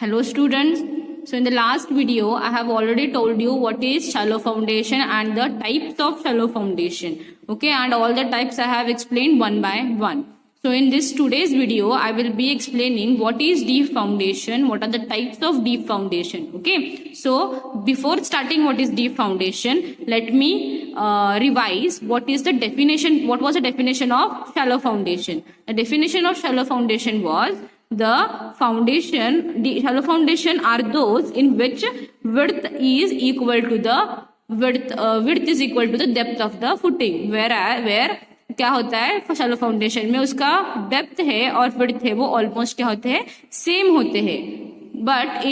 Hello students. So in the last video, I have already told you what is shallow foundation and the types of shallow foundation. Okay, and all the types I have explained one by one. So in this today's video, I will be explaining what is deep foundation, what are the types of deep foundation. Okay, so before starting what is deep foundation, let me revise what is the definition, what was the definition of shallow foundation. The definition of shallow foundation was the shallow foundation are those in which width is equal to the width is equal to the depth of the footing. Where क्या होता है shallow foundation में उसका depth है और width है वो almost क्या होते हैं सेम होते हैं. But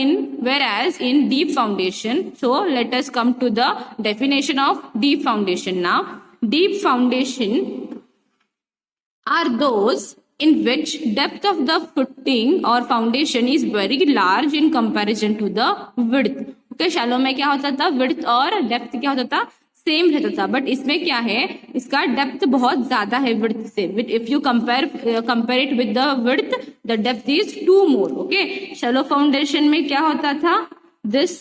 whereas in deep foundation, so let us come to the definition of deep foundation now. Deep foundation are those in which depth of the footing or foundation is very large in comparison to the width. Okay, shallow में क्या होता था, width और depth क्या होता था, same रहता था. बट इसमें क्या है, इसका डेप्थ बहुत ज्यादा है width से. If you compare it with the width, the depth is 2 more. Okay, shallow foundation में क्या होता था, this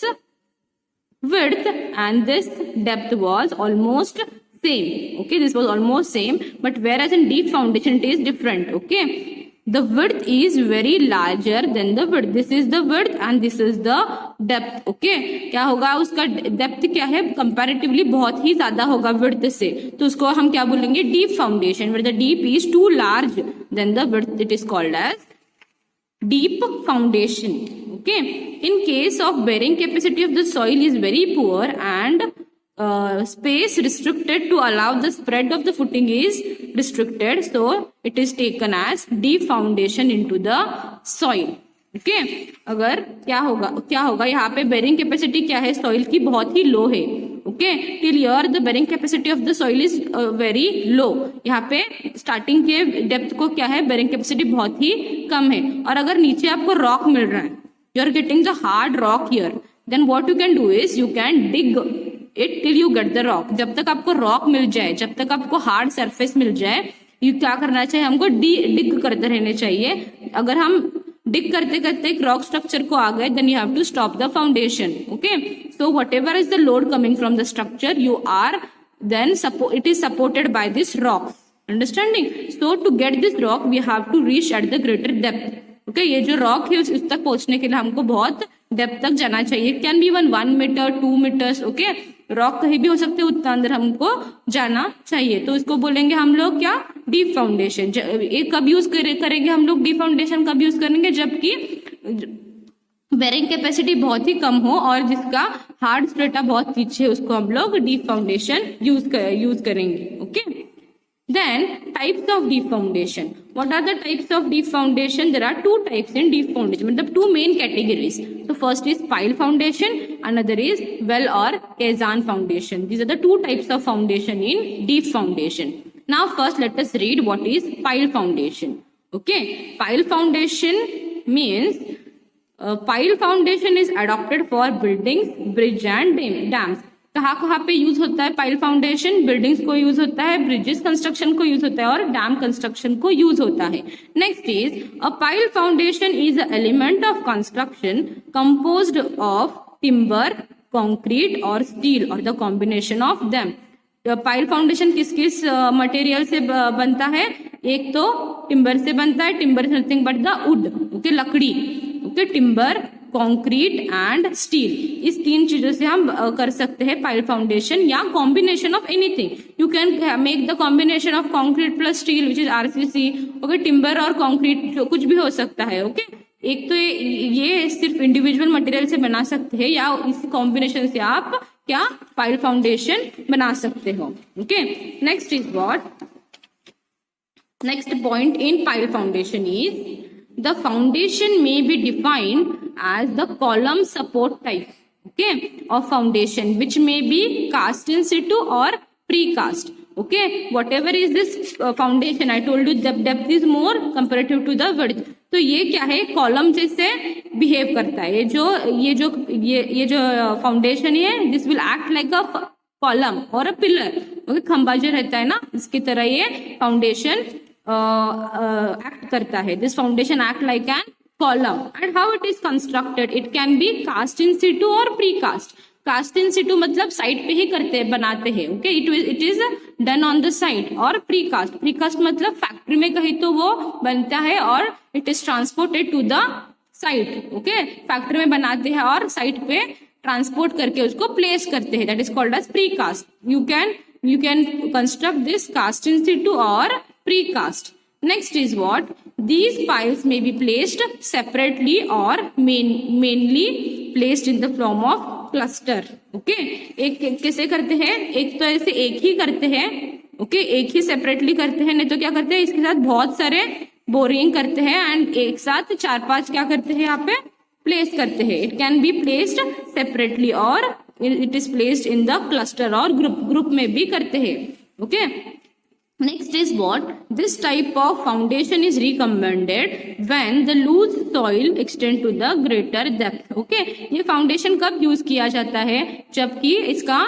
width and this depth was almost same. Okay, this was almost same, but whereas in deep foundation it is different. Okay, the width is very larger than the width. This is the width and this is the depth. Okay, क्या होगा, उसका depth क्या है, comparatively बहुत ही ज्यादा होगा width से, तो उसको हम क्या बोलेंगे, deep foundation. Where the deep is too large than the width, it is called as deep foundation. Okay, in case of bearing capacity of the soil is very poor and space restricted to allow the spread of the footing is restricted, so it is taken as deep foundation into the soil. Okay, अगर क्या होगा यहाँ पे bearing capacity क्या है, soil की बहुत ही low है. Okay, till here the bearing capacity of the soil is very low. यहाँ पे starting के depth को क्या है, bearing capacity बहुत ही कम है. और अगर नीचे आपको rock मिल रहा है, you are getting the hard rock here, then what you can do is you can dig it till you get the rock. जब तक आपको rock मिल जाए, जब तक आपको hard surface मिल जाए, ये क्या करना चाहिए, हमको dig करते रहने चाहिए. अगर हम dig करते करते एक rock structure को आ गए, then you have to stop the foundation. Okay, so whatever is the load coming from the structure, you are then it is supported by this rock. Understanding? So to get this rock, we have to reach at the greater depth. Okay, ये जो rock है उस तक पहुंचने के लिए हमको बहुत डेप्थ तक जाना चाहिए. Can be 1 meter 2 meters. Okay, rock कहीं भी हो सकते हैं, उतना अंदर हमको जाना चाहिए. तो इसको बोलेंगे हम लोग क्या, डीप फाउंडेशन. एक कब यूज करेंगे हम लोग डीप फाउंडेशन, कब यूज करेंगे, जबकि बेरिंग कैपेसिटी बहुत ही कम हो और जिसका हार्ड स्ट्रेटा बहुत पीछे है, उसको हम लोग डीप फाउंडेशन यूज करेंगे. Okay, then types of deep foundation. What are the types of deep foundation? There are 2 types in deep foundation, but the 2 main categories. So first is pile foundation, another is well or kazan foundation. These are the 2 types of foundation in deep foundation. Now first let us read what is pile foundation. Okay, pile foundation means pile foundation is adopted for buildings, bridge and dams. कहाँ पे use होता है pile foundation, buildings को use होता है, bridges construction को use होता है और डैम कंस्ट्रक्शन को यूज होता है. Next is a pile foundation is a element of construction composed of timber, concrete और स्टील और the combination of them. Pile foundation किस किस मटेरियल से बनता है, एक तो टिम्बर से बनता है, timber is nothing but the wood. Okay, लकड़ी. Okay, timber, concrete and steel, इस 3 चीजों से हम कर सकते हैं पाइल फाउंडेशन, या combination of anything. You can make the combination of concrete plus steel which is RCC. Okay, timber और कंक्रीट जो कुछ भी हो सकता है. ओके, एक तो ये सिर्फ इंडिविजुअल मटेरियल से बना सकते हैं, या इस कॉम्बिनेशन से आप क्या पाइल फाउंडेशन बना सकते हो. Okay, next is what, next point in pile foundation is the foundation may be defined as the column support type, okay, of foundation which may be cast in situ or precast. Okay, whatever is this foundation, I told you the depth is more comparative to the width. तो ये क्या है, column जैसे behave करता है. ये जो foundation है, this will act like a column और अ पिलर. ओके, खंबा जो रहता है ना, इसकी तरह ये फाउंडेशन एक्ट करता है. This foundation act like an column. And how it is constructed? It can be cast in situ or precast. Cast in situ मतलब साइट पे ही करते हैं, बनाते हैं. Okay, it is done on the site. और प्रीकास्ट मतलब factory में कहीं तो वो बनता है और it is transported to the site. Okay, factory में बनाते हैं और साइट पे ट्रांसपोर्ट करके उसको प्लेस करते हैं. That is called as precast. You can construct this cast in situ और precast. Next is what? These piles may be placed separately or mainly placed in the form of cluster. Okay? एक कैसे करते हैं? एक तो ऐसे एक ही करते हैं. ओके, एक ही सेपरेटली करते हैं, नहीं तो क्या करते हैं इसके साथ बहुत सारे बोरिंग करते हैं एंड एक साथ 4-5 क्या करते हैं यहाँ पे प्लेस करते हैं. It can be placed separately और it is placed in the cluster और ग्रुप में भी करते हैं. Okay, next is what? This type of foundation is recommended when the loose soil extend to the greater depth. Okay, ये foundation कब use किया जाता है? जबकि इसका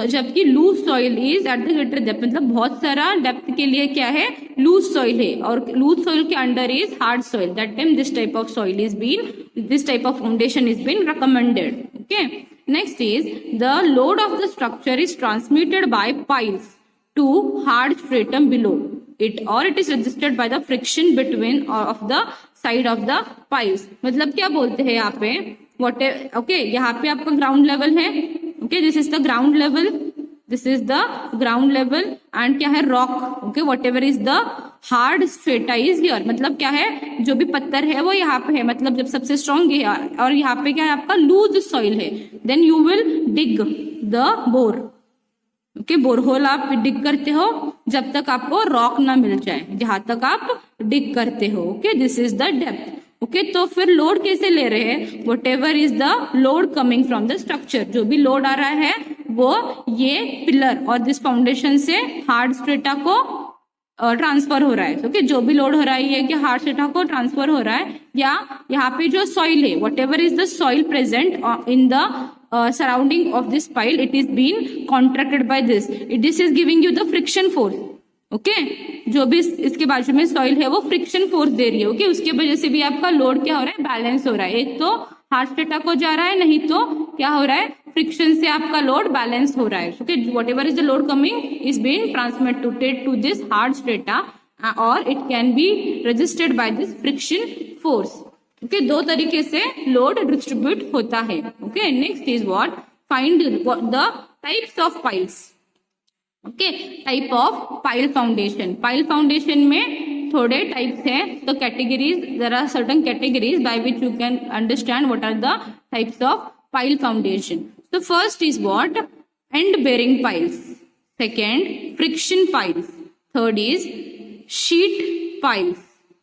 जबकि loose soil is at the greater depth, मतलब बहुत सारा डेप्थ के लिए क्या है, लूज सॉइल है और लूज सॉइल के under is hard soil. That time this type of soil is been, this type of foundation is been recommended. Okay, next is the load of the structure is transmitted by piles to hard stratum below it or it is resisted by the friction between of the side of the piles. मतलब क्या बोलते हैं यहाँ पे, okay, यहाँ पे आपका ground level है. Okay, this is the ground level, this is the ground level and क्या है, rock. Okay, whatever is the hard strata is here, मतलब क्या है, जो भी पत्थर है वो यहाँ पे है, मतलब जब सबसे स्ट्रॉन्ग है और यहाँ पे क्या है आपका लूज सॉइल है, then you will dig the bore. Okay, borehole आप डिग करते हो जब तक आपको रॉक ना मिल जाए, जहां तक आप डिग करते हो. Okay, this is the depth. Okay, तो फिर लोड कैसे ले रहे हैं? What ever is the load coming from the structure, जो भी लोड आ रहा है वो ये पिलर और दिस फाउंडेशन से हार्ड स्ट्रेटा को ट्रांसफर हो रहा है. ओके, जो भी लोड हो रहा है ये कि हार्ड स्ट्रेटा को ट्रांसफर हो रहा है, या यहाँ पे जो सॉइल है, what ever is the soil present in the surrounding of this pile, it is being contracted by this. This is giving you the friction force. Okay, जो भी इसके बाजू में सॉइल है वो फ्रिक्शन फोर्स दे रही है. ओके, उसकी वजह से भी आपका लोड क्या हो रहा है, बैलेंस हो रहा है. एक तो हार्ड स्ट्रेटा को जा रहा है, नहीं तो क्या हो रहा है, फ्रिक्शन से आपका लोड बैलेंस हो रहा है. Okay, whatever is the load coming is being transmitted to this hard strata और it can be resisted by this friction force. Okay, दो तरीके से लोड डिस्ट्रीब्यूट होता है. Okay, next is what? Find the types of piles. Okay, type of pile foundation. Pile foundation में थोड़े types हैं, तो categories, there are certain categories by which you can understand what are the types of pile foundation. तो first is what? End bearing piles. Second, friction piles. Third is sheet piles.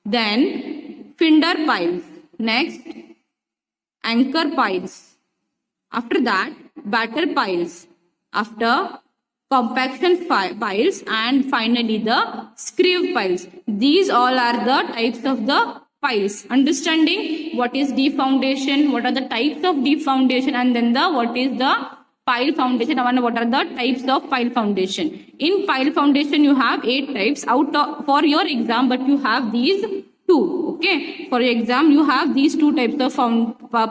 Then fender piles. Next, anchor piles. After that, batter piles. After, compaction piles, and finally the screw piles. These all are the types of the piles. Understanding what is deep foundation, what are the types of deep foundation, and then what is the pile foundation, and what are the types of pile foundation. In pile foundation, you have 8 types. For your exam, but you have these 2. Okay, for your exam you have these 2 types of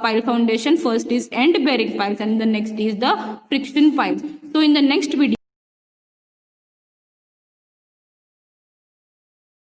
pile foundation. First is end bearing piles and the next is the friction piles. So in the next video